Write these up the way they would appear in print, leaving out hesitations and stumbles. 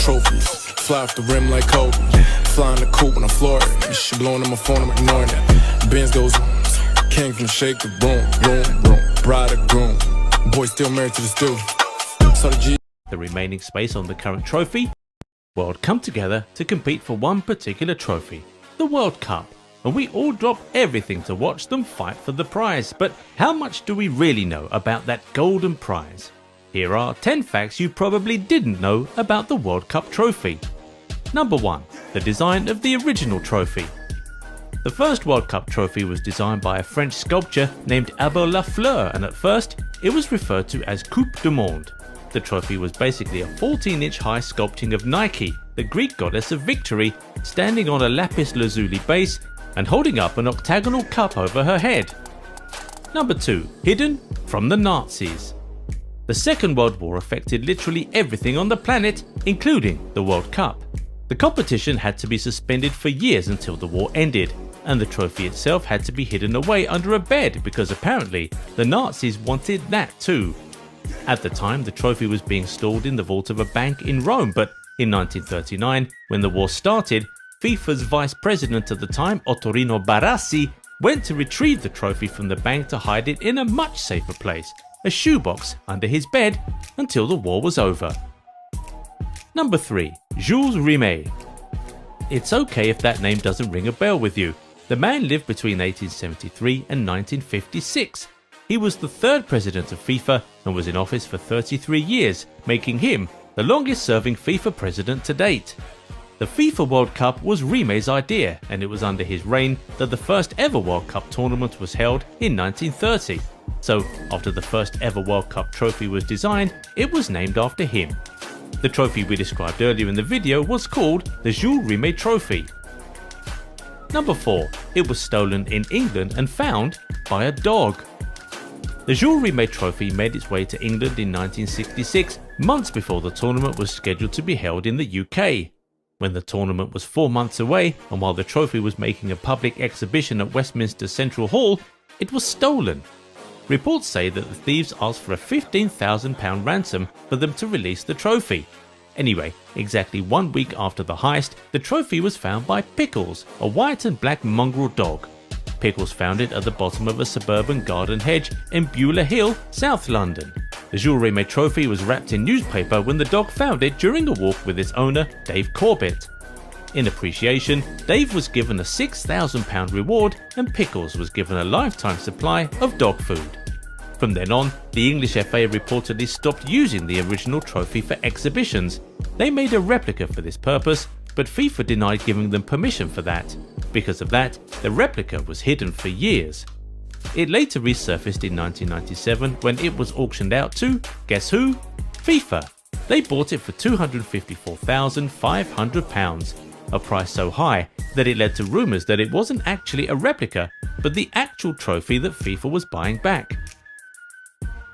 trophies. Fly off the rim like Kobe. Flying the coupe when I'm Florida. She blowing on my phone, I'm ignoring it. Benz goes, came from the shake the room, bride or groom. Boy still married to the stew. So the remaining space on the current trophy world come together to compete for one particular trophy, the World Cup, and we all drop everything to watch them fight for the prize. But how much do we really know about that golden prize? Here are 10 facts you probably didn't know about the World Cup trophy. Number 1. The design of the original trophy. The first World Cup trophy was designed by a French sculptor named Abel Lafleur, and at first it was referred to as Coupe du Monde. The trophy was basically a 14-inch high sculpting of Nike, the Greek goddess of victory, standing on a lapis lazuli base and holding up an octagonal cup over her head. Number 2. Hidden from the Nazis. The Second World War affected literally everything on the planet, including the World Cup. The competition had to be suspended for years until the war ended, and the trophy itself had to be hidden away under a bed because apparently the Nazis wanted that too. At the time, the trophy was being stored in the vault of a bank in Rome, but in 1939, when the war started, FIFA's vice president at the time, Ottorino Barassi, went to retrieve the trophy from the bank to hide it in a much safer place, a shoebox under his bed, until the war was over. Number 3. Jules Rimet. It's okay if that name doesn't ring a bell with you. The man lived between 1873 and 1956. He was the third president of FIFA and was in office for 33 years, making him the longest serving FIFA president to date. The FIFA World Cup was Rimet's idea, and it was under his reign that the first ever World Cup tournament was held in 1930. So after the first ever World Cup trophy was designed, it was named after him. The trophy we described earlier in the video was called the Jules Rimet Trophy. Number 4. It was stolen in England and found by a dog. The Jules Rimet Trophy made its way to England in 1966, months before the tournament was scheduled to be held in the UK. When the tournament was 4 months away, and while the trophy was making a public exhibition at Westminster Central Hall, it was stolen. Reports say that the thieves asked for a £15,000 ransom for them to release the trophy. Anyway, exactly 1 week after the heist, the trophy was found by Pickles, a white and black mongrel dog. Pickles found it at the bottom of a suburban garden hedge in Beulah Hill, South London. The Jules Rimet trophy was wrapped in newspaper when the dog found it during a walk with its owner, Dave Corbett. In appreciation, Dave was given a £6,000 reward and Pickles was given a lifetime supply of dog food. From then on, the English FA reportedly stopped using the original trophy for exhibitions. They made a replica for this purpose, but FIFA denied giving them permission for that. Because of that, the replica was hidden for years. It later resurfaced in 1997 when it was auctioned out to, guess who? FIFA. They bought it for £254,500, a price so high that it led to rumours that it wasn't actually a replica, but the actual trophy that FIFA was buying back.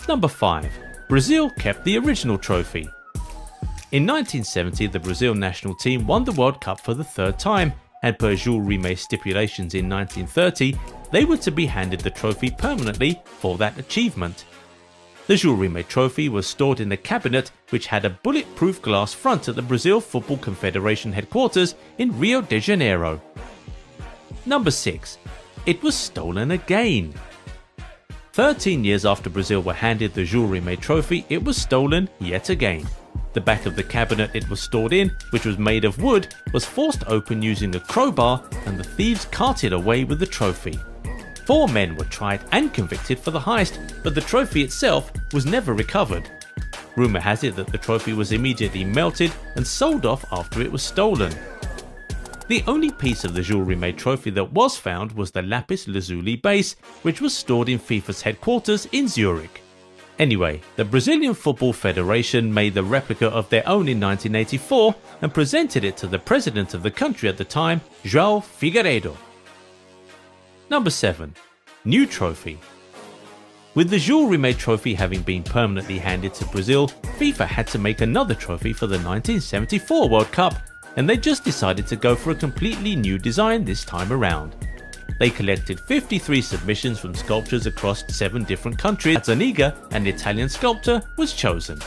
Number 5. Brazil kept the original trophy. In 1970, the Brazil national team won the World Cup for the third time, and per Jules Rimet's stipulations in 1930, they were to be handed the trophy permanently for that achievement. The Jules Rimet trophy was stored in a cabinet which had a bulletproof glass front at the Brazil Football Confederation headquarters in Rio de Janeiro. Number 6. It was stolen again. 13 years after Brazil were handed the Jules Rimet trophy, it was stolen yet again. The back of the cabinet it was stored in, which was made of wood, was forced open using a crowbar and the thieves carted away with the trophy. 4 men were tried and convicted for the heist, but the trophy itself was never recovered. Rumour has it that the trophy was immediately melted and sold off after it was stolen. The only piece of the Jules Rimet trophy that was found was the lapis lazuli base, which was stored in FIFA's headquarters in Zurich. Anyway, the Brazilian Football Federation made the replica of their own in 1984 and presented it to the president of the country at the time, João Figueiredo. Number 7. New trophy. With the Jules Rimet trophy having been permanently handed to Brazil, FIFA had to make another trophy for the 1974 World Cup, and they just decided to go for a completely new design this time around. They collected 53 submissions from sculptors across 7 different countries. Zaniga, an Italian sculptor, was chosen.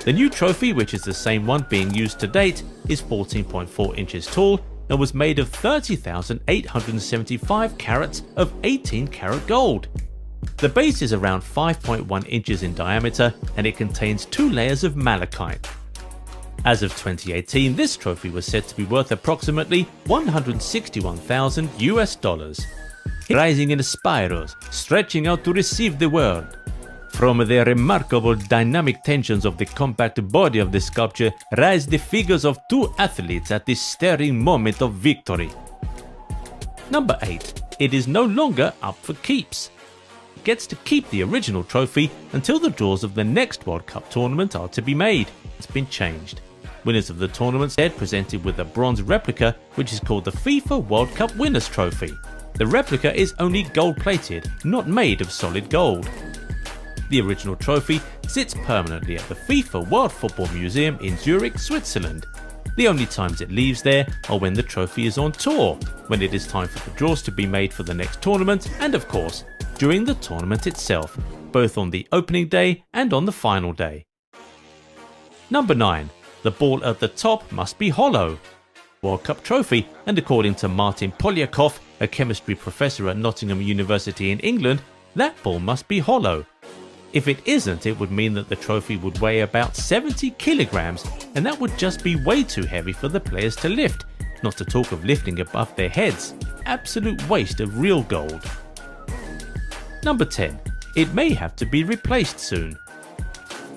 The new trophy, which is the same one being used to date, is 14.4 inches tall and was made of 30,875 carats of 18 karat gold. The base is around 5.1 inches in diameter and it contains 2 layers of malachite. As of 2018, this trophy was said to be worth approximately $161,000 US. Rising in spirals, stretching out to receive the world. From the remarkable dynamic tensions of the compact body of the sculpture rise the figures of 2 athletes at this stirring moment of victory. Number 8. It is no longer up for keeps. It gets to keep the original trophy until the draws of the next World Cup tournament are to be made. It's been changed. Winners of the tournament are presented with a bronze replica which is called the FIFA World Cup Winners' Trophy. The replica is only gold-plated, not made of solid gold. The original trophy sits permanently at the FIFA World Football Museum in Zurich, Switzerland. The only times it leaves there are when the trophy is on tour, when it is time for the draws to be made for the next tournament, and of course, during the tournament itself, both on the opening day and on the final day. Number 9. The ball at the top must be hollow. World Cup trophy, and according to Martin Polyakov, a chemistry professor at Nottingham University in England, that ball must be hollow. If it isn't, it would mean that the trophy would weigh about 70 kilograms, and that would just be way too heavy for the players to lift, not to talk of lifting above their heads. Absolute waste of real gold. Number 10. It may have to be replaced soon.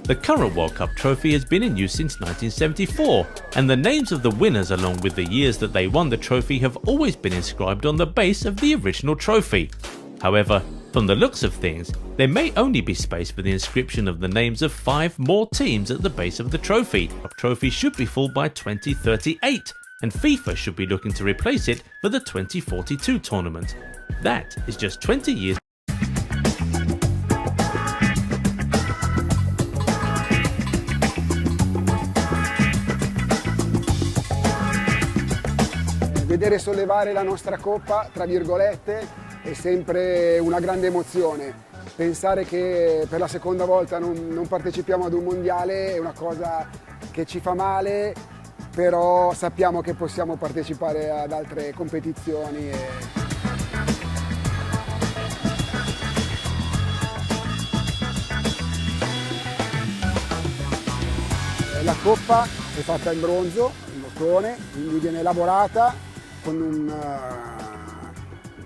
The current World Cup trophy has been in use since 1974, and the names of the winners along with the years that they won the trophy have always been inscribed on the base of the original trophy. However, from the looks of things, there may only be space for the inscription of the names of 5 more teams at the base of the trophy. The trophy should be full by 2038, and FIFA should be looking to replace it for the 2042 tournament. That is just 20 years. Vedere sollevare la nostra coppa, tra virgolette, è sempre una grande emozione. Pensare che per la seconda volta non partecipiamo ad un mondiale è una cosa che ci fa male, però sappiamo che possiamo partecipare ad altre competizioni. La coppa è fatta in bronzo, in bottone, quindi viene lavorata con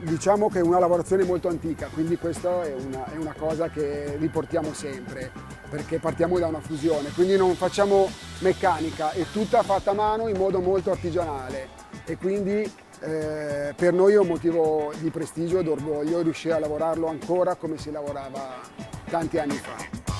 diciamo che è una lavorazione molto antica, quindi questa è una cosa che riportiamo sempre, perché partiamo da una fusione, quindi non facciamo meccanica, è tutta fatta a mano in modo molto artigianale e quindi per noi è un motivo di prestigio e d'orgoglio riuscire a lavorarlo ancora come si lavorava tanti anni fa.